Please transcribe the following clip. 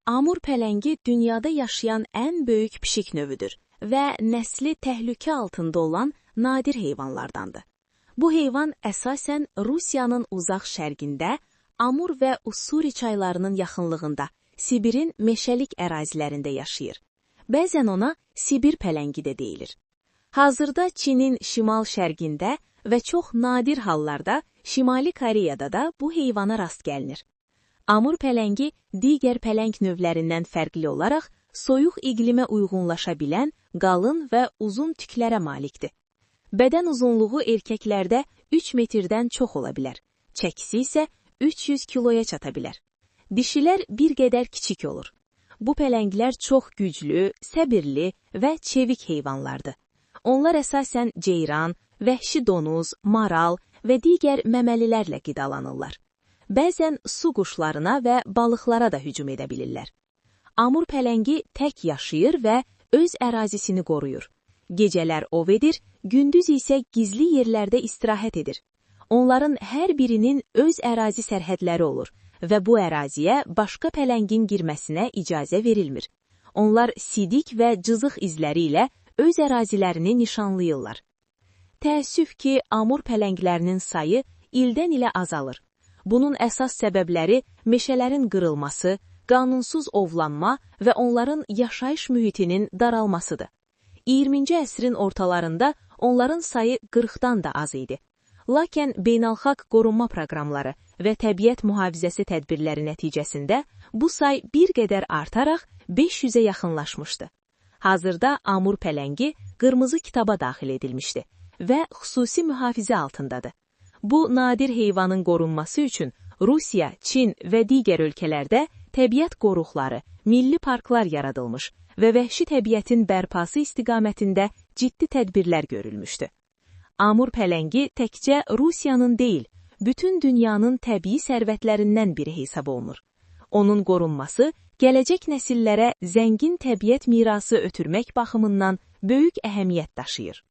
Amur pələngi dünyada yaşayan ən böyük pişik növüdür və nəsli təhlükə altında olan nadir heyvanlardandır. Bu heyvan əsasən Rusiyanın uzaq şərqində, Amur və Ussuri çaylarının yaxınlığında, Sibirin meşəlik ərazilərində yaşayır. Bəzən ona Sibir pələngi də deyilir. Hazırda Çinin şimal-şərqində və çox nadir hallarda Şimali Koreyada da bu heyvana rast gəlinir. Amur pələngi digər pələng növlərindən fərqli olaraq soyuq iqlimə uyğunlaşa bilən qalın və uzun tüklərə malikdir. Bədən uzunluğu erkəklərdə 3 metrdən çox ola bilər, çəkisi isə 300 kiloya çata bilər. Dişilər bir qədər kiçik olur. Bu pələnglər çox güclü, səbirli və çevik heyvanlardır. Onlar əsasən ceyran, vəhşi donuz, maral və digər məməlilərlə qidalanırlar. Bəzən su quşlarına və balıqlara da hücum edə bilirlər. Amur pələngi tək yaşayır və öz ərazisini qoruyur. Gecələr ov edir, gündüz isə gizli yerlərdə istirahət edir. Onların hər birinin öz ərazi sərhədləri olur və bu əraziyə başqa pələngin girməsinə icazə verilmir. Onlar sidik və cızıq izləri ilə öz ərazilərini nişanlayırlar. Təəssüf ki, amur pələnglərinin sayı ildən ilə azalır. Bunun əsas səbəbləri meşələrin qırılması, qanunsuz ovlanma və onların yaşayış mühitinin daralmasıdır. 20-ci əsrin ortalarında onların sayı 40-dan da az idi. Lakin beynəlxalq qorunma proqramları və təbiət mühafizəsi tədbirləri nəticəsində bu say bir qədər artaraq 500-ə yaxınlaşmışdı. Hazırda amur pələngi qırmızı kitaba daxil edilmişdi və xüsusi mühafizə altındadır. Bu nadir heyvanın qorunması üçün Rusiya, Çin və digər ölkələrdə təbiət qoruqları, milli parklar yaradılmış və vəhşi təbiətin bərpası istiqamətində ciddi tədbirlər görülmüşdü. Amur pələngi təkcə Rusiyanın deyil, bütün dünyanın təbii sərvətlərindən biri hesab olunur. Onun qorunması gələcək nəsillərə zəngin təbiət mirası ötürmək baxımından böyük əhəmiyyət daşıyır.